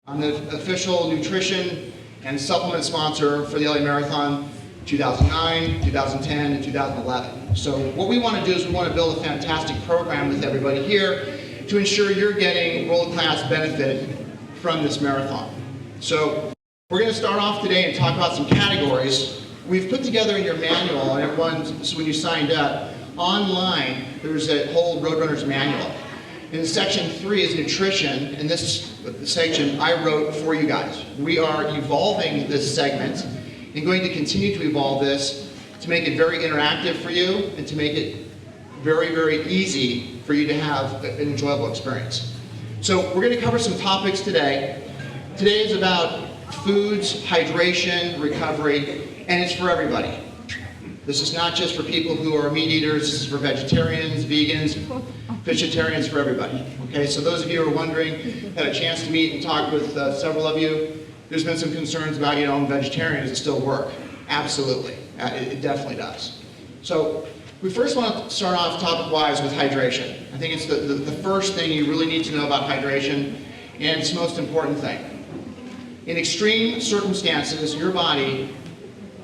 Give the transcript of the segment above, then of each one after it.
I'm the official nutrition and supplement sponsor for the LA Marathon 2009, 2010, and 2011. So what we want to do is we want to build a fantastic program with everybody here to ensure you're getting world-class benefit from this marathon. So we're going to start off today and talk about some categories. We've put together in your manual, and everyone, so when you signed up, online there's a whole Roadrunners manual. In section 3 is nutrition, and this section I wrote for you guys. We are evolving this segment and going to continue to evolve this to make it very interactive for you and to make it very, very easy for you to have an enjoyable experience. So we're going to cover some topics today. Today is about foods, hydration, recovery, and it's for everybody. This is not just for people who are meat eaters, this is for vegetarians, vegans, fishitarians, for everybody. Okay, so those of you who are wondering, had a chance to meet and talk with several of you, there's been some concerns about, I'm vegetarian, does it still work? Absolutely, it definitely does. So we first want to start off topic-wise with hydration. I think it's the first thing you really need to know about hydration, and it's the most important thing. In extreme circumstances, your body,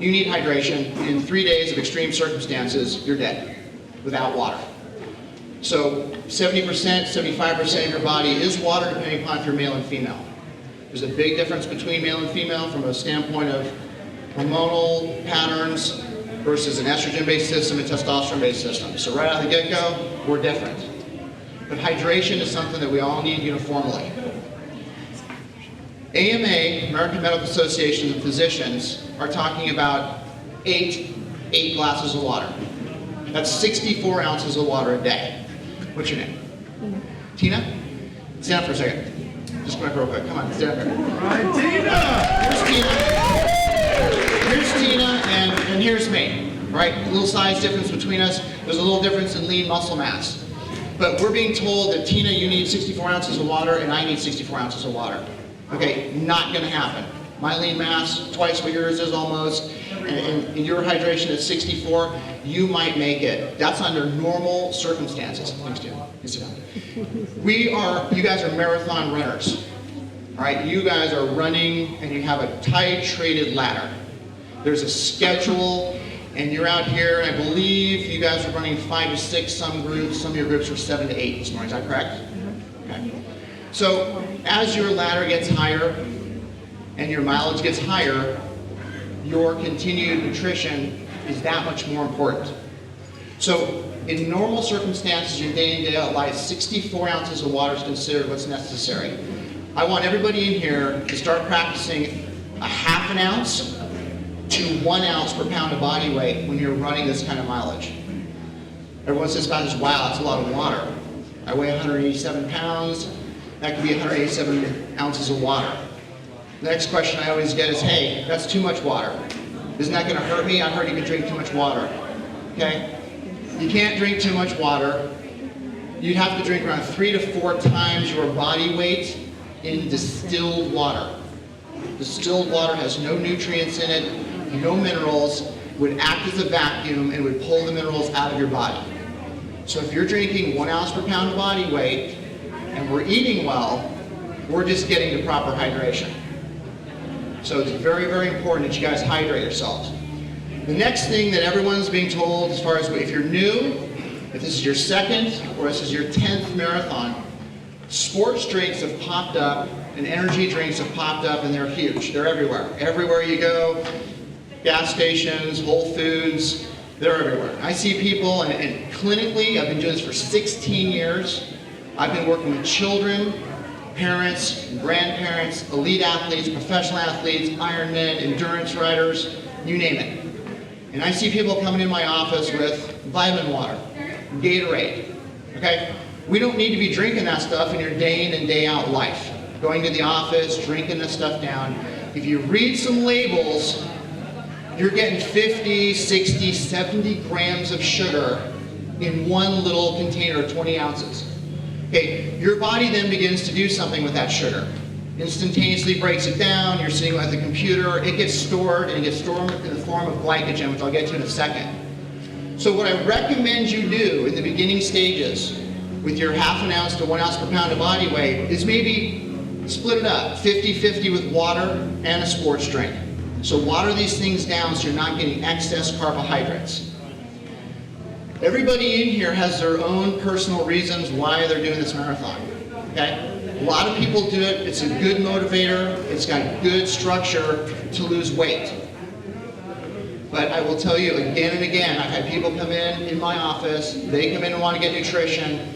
you need hydration. In 3 days of extreme circumstances, you're dead without water. So 70%, 75% of your body is water, depending upon if you're male and female. There's a big difference between male and female from a standpoint of hormonal patterns versus an estrogen-based system and testosterone-based system. So right out of the get-go, we're different. But hydration is something that we all need uniformly. AMA, American Medical Association of Physicians, are talking about eight glasses of water. That's 64 ounces of water a day. What's your name? Tina? Stand up for a second. Just come up real quick. Come on, stand up here. All right, Tina! Here's Tina, and here's me. Right? A little size difference between us. There's a little difference in lean muscle mass. But we're being told that, Tina, you need 64 ounces of water, and I need 64 ounces of water. Okay, not going to happen. My lean mass, twice what yours is almost, and your hydration is 64, you might make it. That's under normal circumstances. Thanks, Jim. You sit down. You guys are marathon runners. All right, you guys are running and you have a titrated ladder. There's a schedule, and you're out here, and I believe you guys are running 5 to 6, some groups, some of your groups are 7 to 8 this morning, is that correct? Okay. So as your ladder gets higher and your mileage gets higher, your continued nutrition is that much more important. So in normal circumstances, your day in, day out life, 64 ounces of water is considered what's necessary. I want everybody in here to start practicing a half an ounce to 1 ounce per pound of body weight when you're running this kind of mileage. Everyone says, "Guys, wow, that's a lot of water. I weigh 187 pounds. That could be 187 ounces of water." The next question I always get is, "Hey, that's too much water. Isn't that going to hurt me? I heard you can drink too much water." Okay? You can't drink too much water. You'd have to drink around 3 to 4 times your body weight in distilled water. Distilled water has no nutrients in it, no minerals, would act as a vacuum and would pull the minerals out of your body. So if you're drinking 1 ounce per pound of body weight, and we're eating well, we're just getting the proper hydration. So it's very, very important that you guys hydrate yourselves. The next thing that everyone's being told, as far as if you're new, if this is your 2nd or this is your 10th marathon, sports drinks have popped up and energy drinks have popped up, and they're huge. They're everywhere. Everywhere you go, gas stations, Whole Foods, they're everywhere. I see people, and clinically, I've been doing this for 16 years. I've been working with children, parents, grandparents, elite athletes, professional athletes, Ironmen, endurance riders, you name it. And I see people coming in my office with vitamin water, Dietary. Okay? We don't need to be drinking that stuff in your day in and day out life. Going to the office, drinking this stuff down. If you read some labels, you're getting 50, 60, 70 grams of sugar in one little container of 20 ounces. Okay, your body then begins to do something with that sugar. Instantaneously breaks it down, you're sitting at the computer, it gets stored, and it gets stored in the form of glycogen, which I'll get to in a second. So what I recommend you do in the beginning stages with your half an ounce to 1 ounce per pound of body weight is maybe Split it up, 50-50 with water and a sports drink. So water these things down so you're not getting excess carbohydrates. Everybody in here has their own personal reasons why they're doing this marathon, okay? A lot of people do it, it's a good motivator, it's got good structure to lose weight. But I will tell you again and again, I've had people come in my office, they come in and want to get nutrition,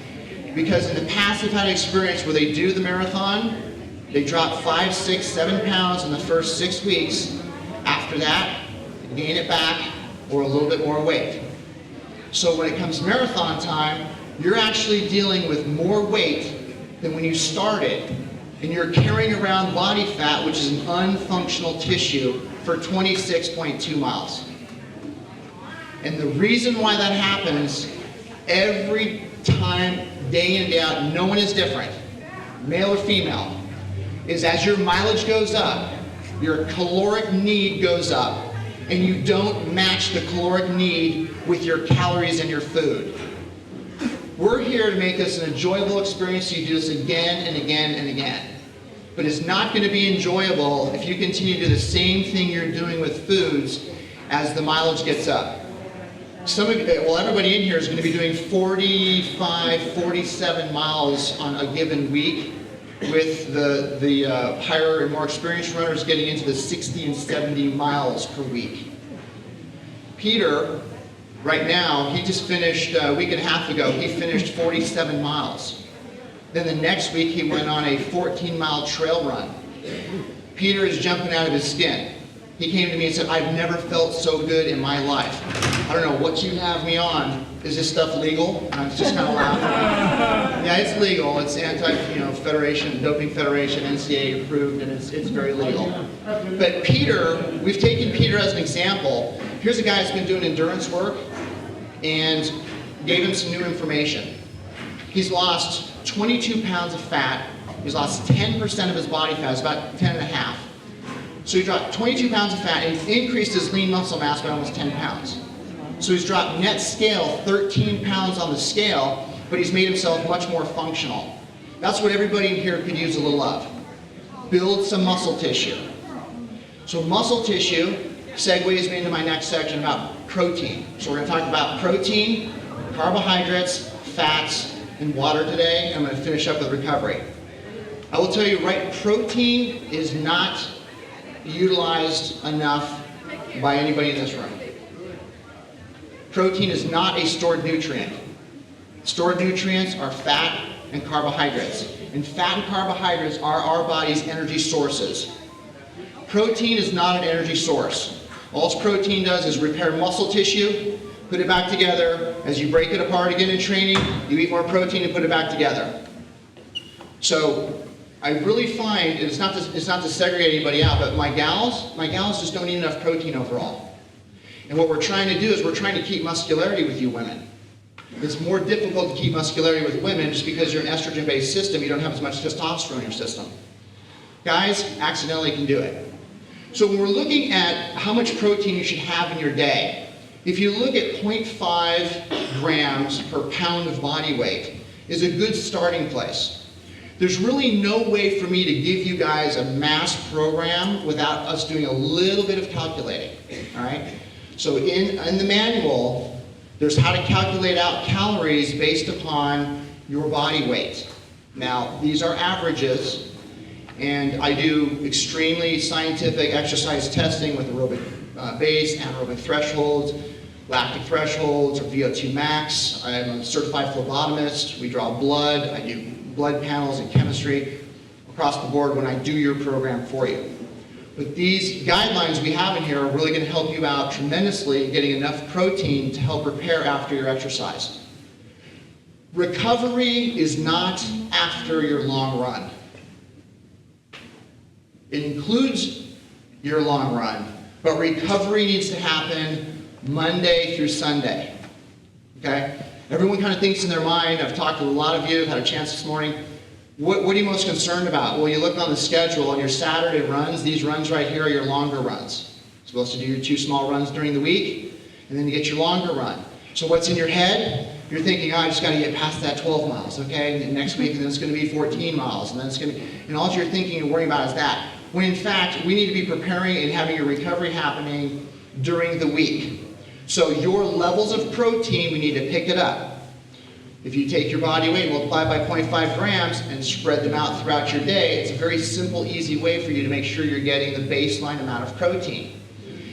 because in the past they've had an experience where they do the marathon, they drop 5, 6, 7 pounds in the first 6 weeks. After that, they gain it back or a little bit more weight. So when it comes marathon time, you're actually dealing with more weight than when you started, and you're carrying around body fat, which is an unfunctional tissue, for 26.2 miles. And the reason why that happens, every time, day in, day out, no one is different, male or female, is as your mileage goes up, your caloric need goes up, and you don't match the caloric need with your calories in your food. We're here to make this an enjoyable experience so you do this again and again and again. But it's not going to be enjoyable if you continue to do the same thing you're doing with foods as the mileage gets up. Everybody in here is going to be doing 45, 47 miles on a given week, with the higher and more experienced runners getting into the 60 and 70 miles per week. Peter, right now, he just finished, a week and a half ago, he finished 47 miles. Then the next week he went on a 14-mile trail run. Peter is jumping out of his skin. He came to me and said, I've never felt so good in my life. I don't know what you have me on. Is this stuff legal? And I was just kind of laughing. Yeah, it's legal. It's Federation, Doping Federation, NCAA approved, and it's very legal. But Peter, we've taken Peter as an example. Here's a guy that's been doing endurance work and gave him some new information. He's lost 22 pounds of fat. He's lost 10% of his body fat. It's about 10.5. So he dropped 22 pounds of fat and he increased his lean muscle mass by almost 10 pounds. So he's dropped net scale 13 pounds on the scale, but he's made himself much more functional. That's what everybody in here could use a little of. Build some muscle tissue. So muscle tissue segues me into my next section about protein. So we're going to talk about protein, carbohydrates, fats, and water today. I'm going to finish up with recovery. I will tell you, protein is not utilized enough by anybody in this room. Protein is not a stored nutrient. Stored nutrients are fat and carbohydrates. And fat and carbohydrates are our body's energy sources. Protein is not an energy source. All protein does is repair muscle tissue, put it back together. As you break it apart again in training, you eat more protein and put it back together. So I really find, it's not to segregate anybody out, but my gals just don't eat enough protein overall. And what we're trying to do is we're trying to keep muscularity with you women. It's more difficult to keep muscularity with women just because you're an estrogen-based system, you don't have as much testosterone in your system. Guys accidentally can do it. So when we're looking at how much protein you should have in your day, if you look at 0.5 grams per pound of body weight is a good starting place. There's really no way for me to give you guys a mass program without us doing a little bit of calculating, all right? So in the manual, there's how to calculate out calories based upon your body weight. Now, these are averages, and I do extremely scientific exercise testing with aerobic base, anaerobic thresholds, lactic thresholds, or VO2 max. I'm a certified phlebotomist. We draw blood. I do blood panels and chemistry across the board when I do your program for you. But these guidelines we have in here are really going to help you out tremendously in getting enough protein to help repair after your exercise. Recovery is not after your long run. It includes your long run, but recovery needs to happen Monday through Sunday. Okay? Everyone kind of thinks in their mind, I've talked to a lot of you, I've had a chance this morning, what are you most concerned about? Well, you look on the schedule on your Saturday runs, these runs right here are your longer runs. You're supposed to do your 2 small runs during the week, and then you get your longer run. So what's in your head? you're thinking, oh, I just got to get past that 12 miles, okay? And next week, and then it's going to be 14 miles, and then it's going to, and all you're thinking and worrying about is that. When in fact, we need to be preparing and having your recovery happening during the week. So your levels of protein, we need to pick it up. If you take your body weight, multiply by 0.5 grams, and spread them out throughout your day, it's a very simple, easy way for you to make sure you're getting the baseline amount of protein.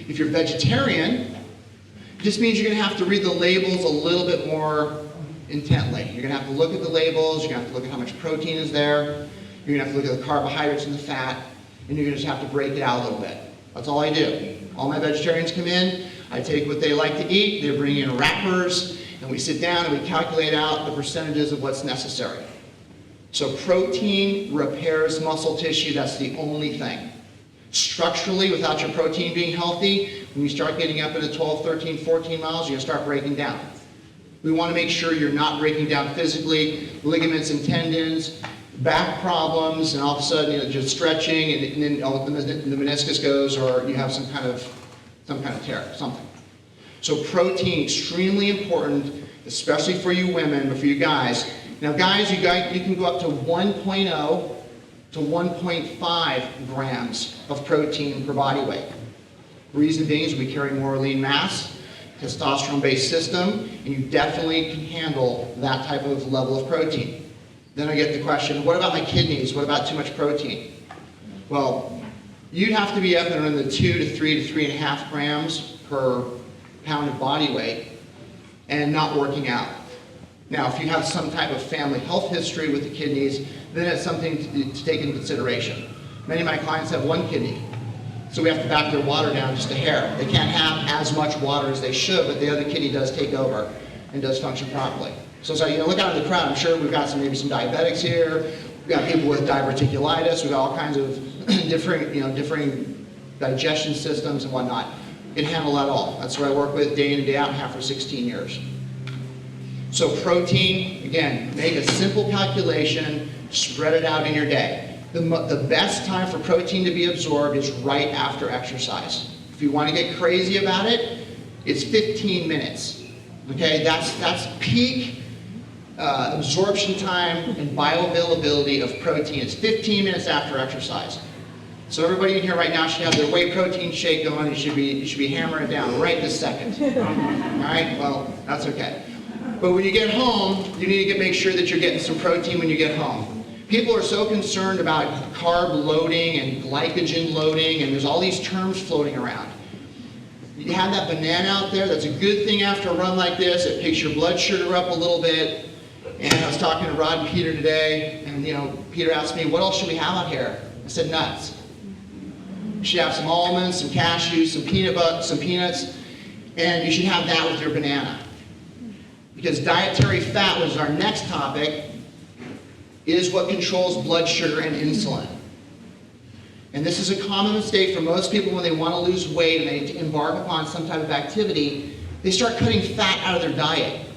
If you're vegetarian, it just means you're going to have to read the labels a little bit more intently. You're going to have to look at the labels, you're going to have to look at how much protein is there, you're going to have to look at the carbohydrates and the fat, and you're going to just have to break it out a little bit. That's all I do. All my vegetarians come in, I take what they like to eat, they bring in wrappers, and we sit down and we calculate out the percentages of what's necessary. So protein repairs muscle tissue, that's the only thing. Structurally, without your protein being healthy, when you start getting up into 12, 13, 14 miles, you're going to start breaking down. We want to make sure you're not breaking down physically, ligaments and tendons, back problems, and all of a sudden just stretching, and then the meniscus goes, or you have some kind of tear, something. So protein, extremely important, especially for you women, but for you guys. Now guys, you can go up to 1.0 to 1.5 grams of protein per body weight. Reason being is we carry more lean mass, testosterone-based system, and you definitely can handle that type of level of protein. Then I get the question, what about my kidneys? What about too much protein? Well, you'd have to be up in the 2 to 3 to 3.5 grams per pound of body weight and not working out. Now, if you have some type of family health history with the kidneys, then it's something to take into consideration. Many of my clients have one kidney, so we have to back their water down just a hair. They can't have as much water as they should, but the other kidney does take over and does function properly. So look out in the crowd. I'm sure we've got maybe some diabetics here. We've got people with diverticulitis. We've got all kinds of differing digestion systems and whatnot. You can handle that all. That's what I work with day in and day out and have for 16 years. So protein, again, make a simple calculation, spread it out in your day. The best time for protein to be absorbed is right after exercise. If you want to get crazy about it, it's 15 minutes. Okay, that's peak absorption time and bioavailability of protein. It's 15 minutes after exercise. So everybody in here right now should have their whey protein shake going. You should be hammering it down right this second. All right, well, that's okay. But when you get home, you need to make sure that you're getting some protein when you get home. People are so concerned about carb loading and glycogen loading, and there's all these terms floating around. You have that banana out there, that's a good thing after a run like this. It picks your blood sugar up a little bit. And I was talking to Rod and Peter today, and Peter asked me, what else should we have out here? I said, nuts. You should have some almonds, some cashews, some peanuts, and you should have that with your banana. Because dietary fat, which is our next topic, is what controls blood sugar and insulin. And this is a common mistake for most people when they want to lose weight and they embark upon some type of activity. They start cutting fat out of their diet.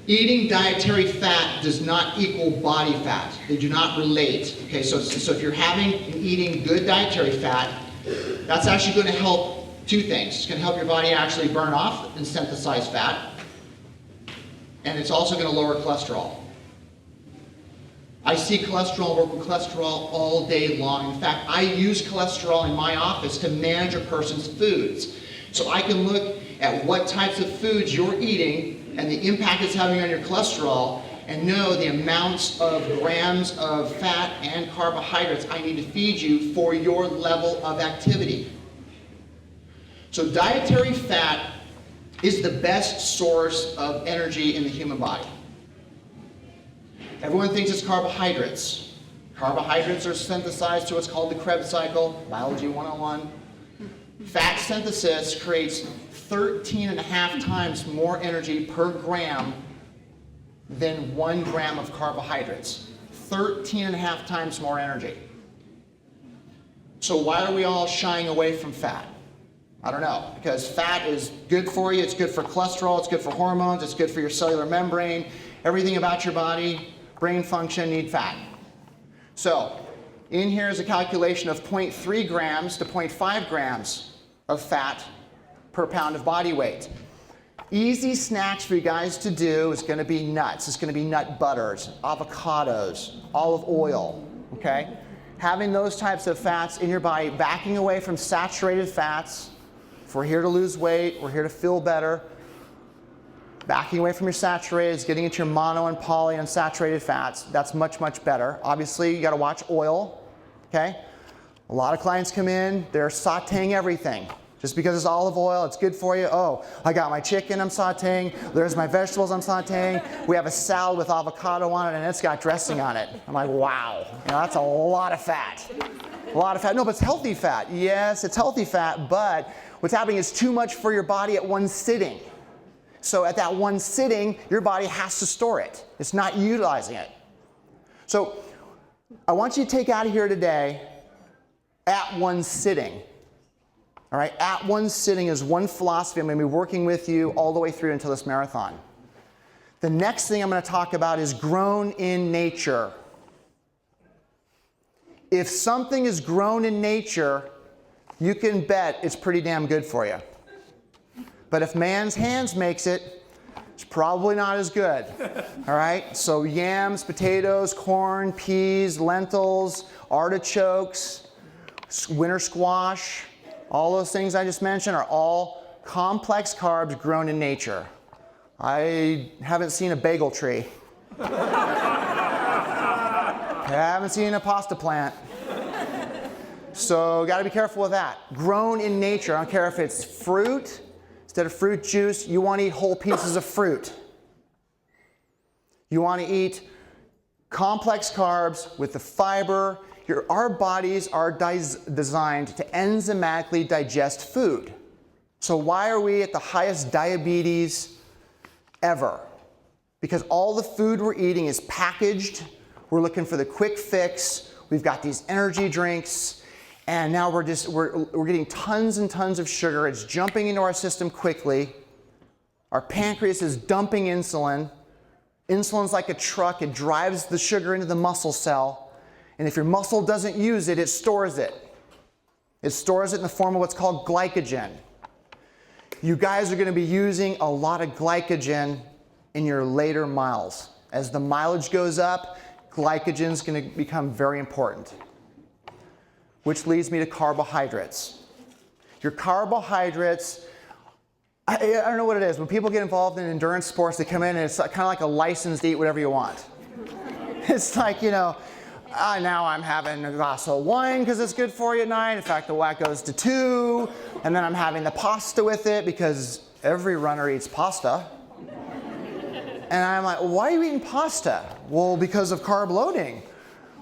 Eating dietary fat does not equal body fat. They do not relate. Okay, so if you're having and eating good dietary fat, that's actually going to help two things. It's going to help your body actually burn off and synthesize fat, and it's also going to lower cholesterol. I see cholesterol, work with cholesterol all day long. In fact, I use cholesterol in my office to manage a person's foods. So I can look at what types of foods you're eating and the impact it's having on your cholesterol, and know the amounts of grams of fat and carbohydrates I need to feed you for your level of activity. So dietary fat is the best source of energy in the human body. Everyone thinks it's carbohydrates. Carbohydrates are synthesized to what's called the Krebs cycle, Biology 101. Fat synthesis creates 13.5 times more energy per gram than 1 gram of carbohydrates. 13.5 times more energy. So why are we all shying away from fat? I don't know, because fat is good for you, it's good for cholesterol, it's good for hormones, it's good for your cellular membrane. Everything about your body, brain function, need fat. So, in here is a calculation of 0.3 grams to 0.5 grams of fat per pound of body weight. Easy snacks for you guys to do is going to be nuts. It's going to be nut butters, avocados, olive oil, okay? Having those types of fats in your body, backing away from saturated fats. If we're here to lose weight, we're here to feel better. Backing away from your saturated, getting into your mono and polyunsaturated fats. That's much, much better. Obviously, you got to watch oil, okay? A lot of clients come in, they're sauteing everything. Just because it's olive oil, it's good for you. Oh, I got my chicken I'm sauteing. There's my vegetables I'm sauteing. We have a salad with avocado on it, and it's got dressing on it. I'm like, wow, that's a lot of fat. A lot of fat. No, but it's healthy fat. Yes, it's healthy fat, but what's happening is too much for your body at one sitting. So at that one sitting, your body has to store it. It's not utilizing it. So I want you to take out of here today, at one sitting. All right, at one sitting is one philosophy I'm going to be working with you all the way through until this marathon. The next thing I'm going to talk about is grown in nature. If something is grown in nature, you can bet it's pretty damn good for you. But if man's hands makes it, it's probably not as good. All right, so yams, potatoes, corn, peas, lentils, artichokes, winter squash, all those things I just mentioned are all complex carbs grown in nature. I haven't seen a bagel tree. I haven't seen a pasta plant. So got to be careful with that. Grown in nature. I don't care if it's fruit. Instead of fruit juice, you want to eat whole pieces of fruit. You want to eat complex carbs with the fiber. Our bodies are designed to enzymatically digest food. So why are we at the highest diabetes ever? Because all the food we're eating is packaged. We're looking for the quick fix. We've got these energy drinks. And now we're getting tons and tons of sugar. It's jumping into our system quickly. Our pancreas is dumping insulin. Insulin's like a truck. It drives the sugar into the muscle cell. And if your muscle doesn't use it, it stores it. It stores it in the form of what's called glycogen. You guys are going to be using a lot of glycogen in your later miles. As the mileage goes up, glycogen is going to become very important. Which leads me to carbohydrates. Your carbohydrates, I don't know what it is. When people get involved in endurance sports, they come in and it's kind of like a license to eat whatever you want. It's like, now I'm having a glass of wine because it's good for you at night. In fact, the whack goes to 2. And then I'm having the pasta with it because every runner eats pasta. And I'm like, why are you eating pasta? Well, because of carb loading.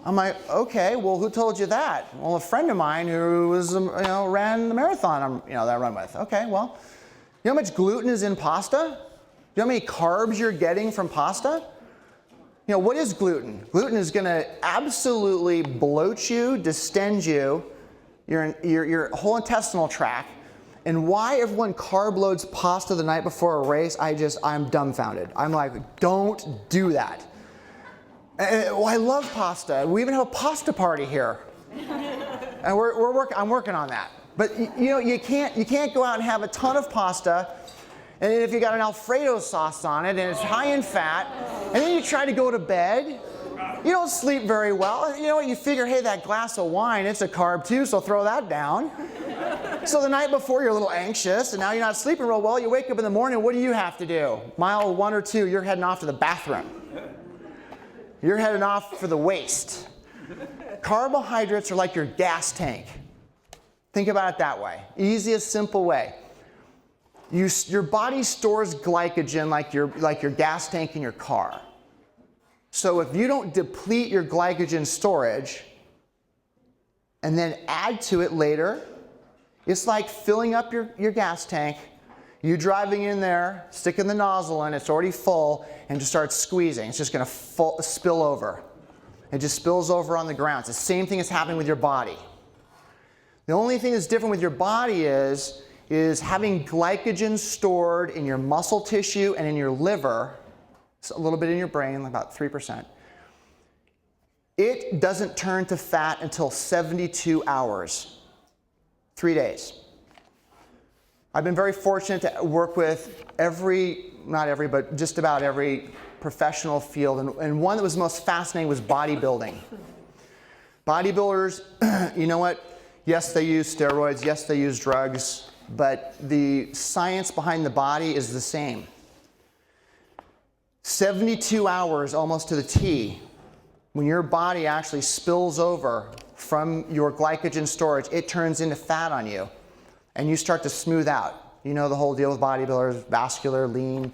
I'm like, okay, well, who told you that? Well, a friend of mine who was, ran the marathon, that I run with. Okay, well, you know how much gluten is in pasta? You know how many carbs you're getting from pasta? What is gluten? Gluten is going to absolutely bloat you, distend you, your whole intestinal tract. And why everyone carb loads pasta the night before a race, I'm dumbfounded. I'm like, don't do that. Well, I love pasta. We even have a pasta party here. And I'm working on that. But you can't go out and have a ton of pasta. And if you got an Alfredo sauce on it and it's high in fat, and then you try to go to bed, you don't sleep very well. You know what? You figure, hey, that glass of wine, it's a carb too, so throw that down. So the night before, you're a little anxious, and now you're not sleeping real well. You wake up in the morning, what do you have to do? Mile 1 or 2, you're heading off to the bathroom. You're heading off for the waste. Carbohydrates are like your gas tank. Think about it that way. Easiest, simple way. Your body stores glycogen like your gas tank in your car. So if you don't deplete your glycogen storage and then add to it later, it's like filling up your gas tank, you driving in there, sticking the nozzle in, it's already full, and just start squeezing. It's just going to spill over. It just spills over on the ground. It's the same thing that's happening with your body. The only thing that's different with your body is having glycogen stored in your muscle tissue and in your liver, a little bit in your brain, about 3%. It doesn't turn to fat until 72 hours, 3 days. I've been very fortunate to work with not every, but just about every professional field. And one that was most fascinating was bodybuilding. Bodybuilders, you know what? Yes, they use steroids. Yes, they use drugs. But the science behind the body is the same. 72 hours, almost to the T, when your body actually spills over from your glycogen storage, it turns into fat on you, and you start to smooth out. You know the whole deal with bodybuilders, vascular, lean.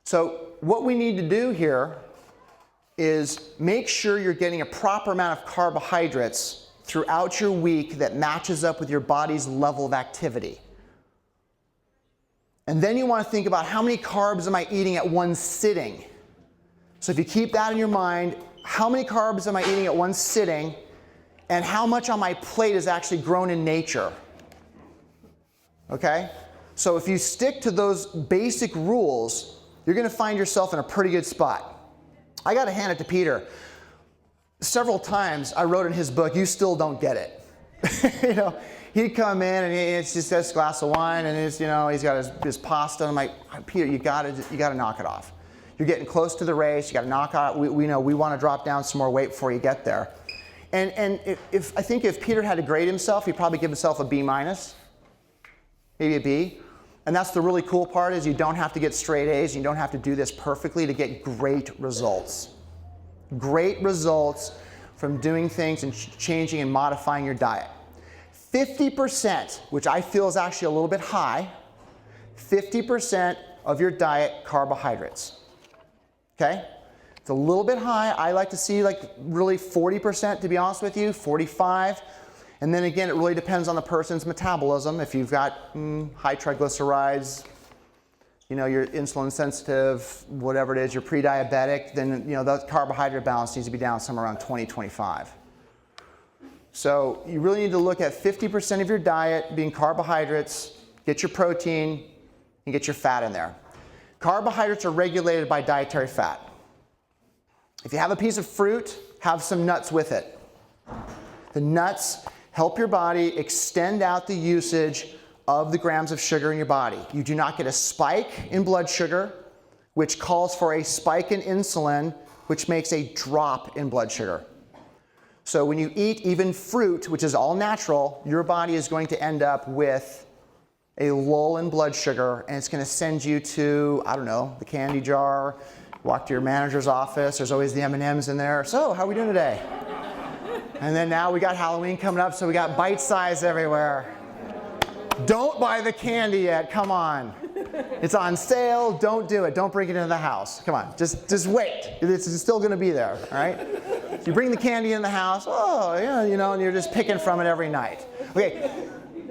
So what we need to do here is make sure you're getting a proper amount of carbohydrates throughout your week that matches up with your body's level of activity. And then you want to think about how many carbs am I eating at one sitting. So if you keep that in your mind, how many carbs am I eating at one sitting, and how much on my plate is actually grown in nature? Okay? So if you stick to those basic rules, you're going to find yourself in a pretty good spot. I got to hand it to Peter. Several times I wrote in his book, "You still don't get it." You know, he'd come in and it's just this glass of wine and he's got his pasta. And I'm like, "Peter, you got to knock it off. You're getting close to the race. You got to knock out. We know we want to drop down some more weight before you get there." And I think if Peter had to grade himself, he'd probably give himself a B-, maybe a B. And that's the really cool part, is you don't have to get straight A's. You don't have to do this perfectly to get great results. Great results from doing things and changing and modifying your diet. 50%, which I feel is actually a little bit high, 50% of your diet carbohydrates. Okay? It's a little bit high. I like to see like really 40%, to be honest with you, 45. And then again, it really depends on the person's metabolism. If you've got high triglycerides, you're insulin sensitive, whatever it is, you're pre-diabetic, then the carbohydrate balance needs to be down somewhere around 20-25. So you really need to look at 50% of your diet being carbohydrates, get your protein, and get your fat in there. Carbohydrates are regulated by dietary fat. If you have a piece of fruit, have some nuts with it. The nuts help your body extend out the usage of the grams of sugar in your body. You do not get a spike in blood sugar, which calls for a spike in insulin, which makes a drop in blood sugar. So when you eat even fruit, which is all natural, your body is going to end up with a lull in blood sugar, and it's going to send you to, I don't know, the candy jar, walk to your manager's office, there's always the M&Ms in there. "So, how are we doing today?" And then now we got Halloween coming up, so we got bite size everywhere. Don't buy the candy yet, come on. It's on sale, don't do it. Don't bring it into the house. Come on, just wait. It's still gonna be there, all right? You bring the candy in the house, oh yeah, and you're just picking from it every night. Okay,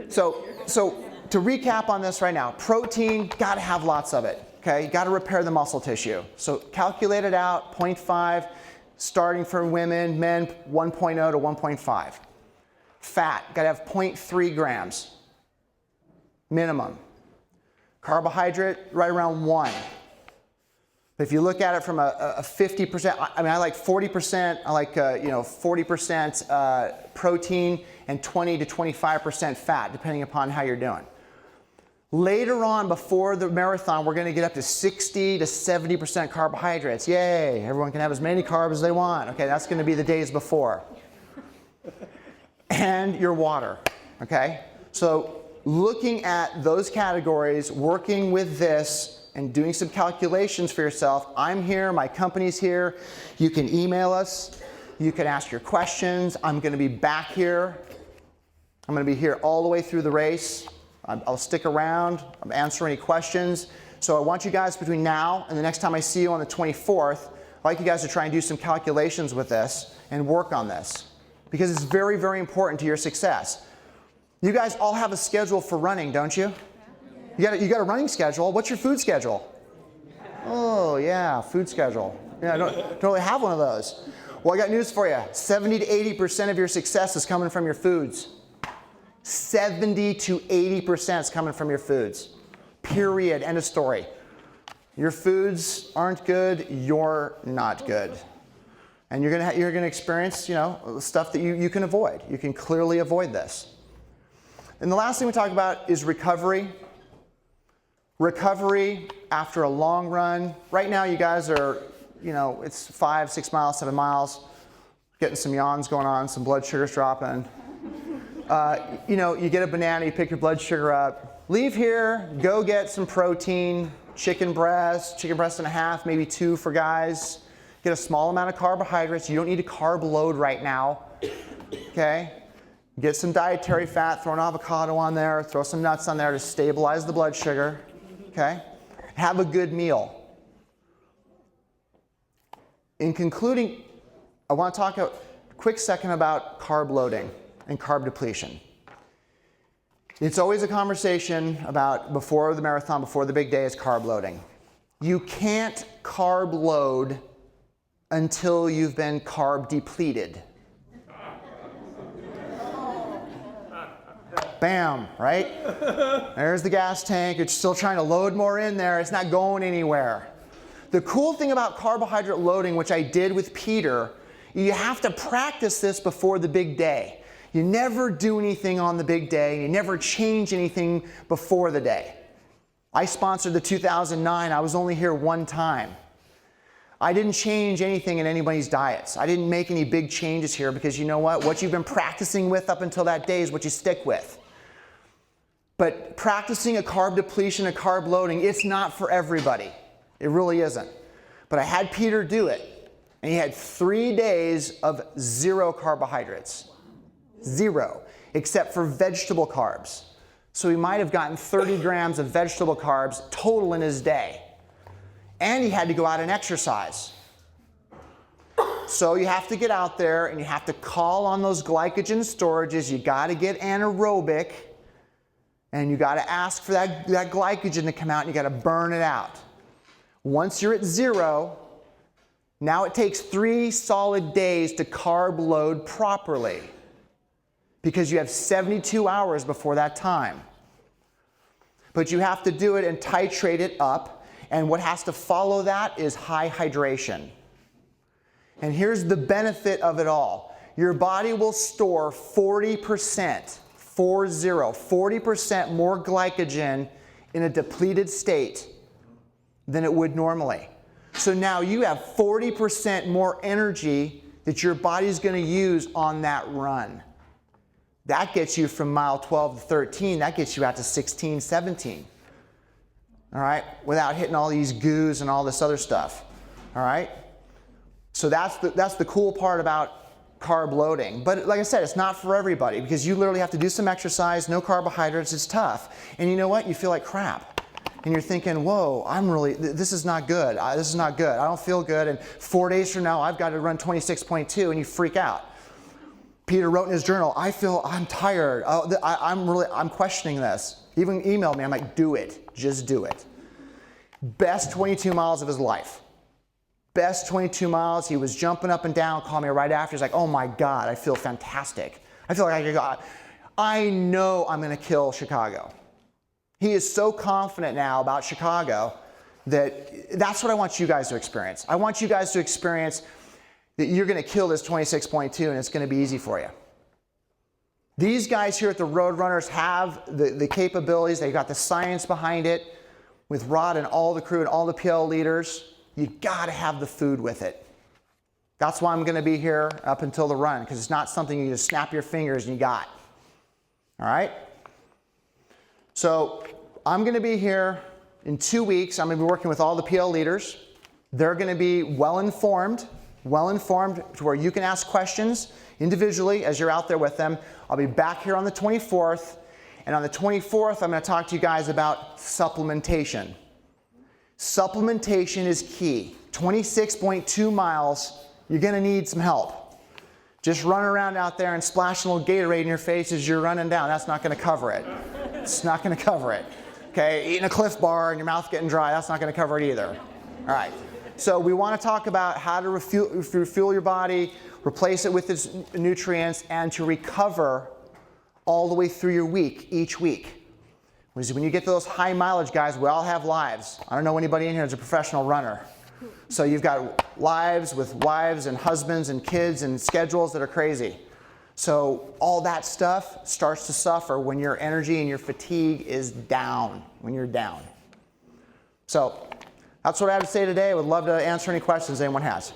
so to recap on this right now, protein, gotta have lots of it, okay? You gotta repair the muscle tissue. So calculate it out, 0.5, starting for women, men, 1.0 to 1.5. Fat, gotta have 0.3 grams. Minimum. Carbohydrate, right around 1. But if you look at it from a 50%, I like 40%, I like 40% protein and 20 to 25% fat, depending upon how you're doing. Later on, before the marathon, we're going to get up to 60 to 70% carbohydrates. Yay, everyone can have as many carbs as they want. Okay, that's going to be the days before. And your water, okay? So looking at those categories, working with this, and doing some calculations for yourself. I'm here, my company's here. You can email us. You can ask your questions. I'm going to be back here. I'm going to be here all the way through the race. I'll stick around. I'll answer any questions. So I want you guys, between now and the next time I see you on the 24th, I'd like you guys to try and do some calculations with this and work on this, because it's very, very important to your success. You guys all have a schedule for running, don't you? You got a running schedule. What's your food schedule? Oh yeah, food schedule. Yeah, I don't really have one of those. Well, I got news for you. 70 to 80% of your success is coming from your foods. 70 to 80% is coming from your foods. Period. End of story. Your foods aren't good, you're not good. And you're gonna experience, stuff that you can avoid. You can clearly avoid this. And the last thing we talk about is recovery. Recovery after a long run. Right now you guys are, it's 5, 6 miles, 7 miles. Getting some yawns going on, some blood sugars dropping. You get a banana, you pick your blood sugar up. Leave here, go get some protein, chicken breast and a half, maybe 2 for guys. Get a small amount of carbohydrates. You don't need a carb load right now, okay? Get some dietary fat, throw an avocado on there, throw some nuts on there to stabilize the blood sugar, okay? Have a good meal. In concluding, I want to talk a quick second about carb loading and carb depletion. It's always a conversation about before the marathon, before the big day, is carb loading. You can't carb load until you've been carb depleted. Bam, right? There's the gas tank. It's still trying to load more in there. It's not going anywhere. The cool thing about carbohydrate loading, which I did with Peter, you have to practice this before the big day. You never do anything on the big day. You never change anything before the day. I sponsored the 2009. I was only here one time. I didn't change anything in anybody's diets. I didn't make any big changes here because you know what? What you've been practicing with up until that day is what you stick with. But practicing a carb depletion, a carb loading, it's not for everybody. It really isn't. But I had Peter do it, and he had 3 days of 0 carbohydrates. 0, except for vegetable carbs. So he might have gotten 30 grams of vegetable carbs total in his day. And he had to go out and exercise. So you have to get out there and you have to call on those glycogen storages. You got to get anaerobic, and you got to ask for that glycogen to come out, and you got to burn it out. Once you're at 0, now it takes 3 solid days to carb load properly, because you have 72 hours before that time. But you have to do it and titrate it up, and what has to follow that is high hydration. And here's the benefit of it all. Your body will store 40%, 40% more glycogen in a depleted state than it would normally. So now you have 40% more energy that your body's going to use on that run. That gets you from mile 12 to 13, that gets you out to 16, 17. All right? Without hitting all these goos and all this other stuff. All right? So that's the cool part about carb loading. But like I said, it's not for everybody, because you literally have to do some exercise, no carbohydrates, it's tough. And you know what? You feel like crap. And you're thinking, whoa, this is not good. This is not good. I don't feel good. And 4 days from now, I've got to run 26.2, and you freak out. Peter wrote in his journal, I'm tired. I'm questioning this. He even emailed me. I'm like, do it. Just do it. Best 22 miles of his life. Best 22 miles. He was jumping up and down, called me right after. He's like, oh my God, I feel fantastic. I feel like I know I'm going to kill Chicago. He is so confident now about Chicago that's what I want you guys to experience. I want you guys to experience that you're going to kill this 26.2 and it's going to be easy for you. These guys here at the Roadrunners have the capabilities. They've got the science behind it with Rod and all the crew and all the PL leaders. You got to have the food with it. That's why I'm going to be here up until the run, because it's not something you just snap your fingers and you got. All right? So I'm going to be here in 2 weeks. I'm going to be working with all the PL leaders. They're going to be well-informed to where you can ask questions individually as you're out there with them. I'll be back here on the 24th. And on the 24th, I'm going to talk to you guys about supplementation. Supplementation is key. 26.2 miles, you're going to need some help. Just running around out there and splashing a little Gatorade in your face as you're running down, that's not going to cover it. It's not going to cover it. Okay, eating a Cliff Bar and your mouth getting dry, that's not going to cover it either. All right, so we want to talk about how to refuel your body, replace it with its nutrients, and to recover all the way through your week, each week. When you get to those high mileage guys, we all have lives. I don't know anybody in here that's a professional runner. So you've got lives with wives and husbands and kids and schedules that are crazy. So all that stuff starts to suffer when your energy and your fatigue is down, when you're down. So that's what I have to say today. I would love to answer any questions anyone has.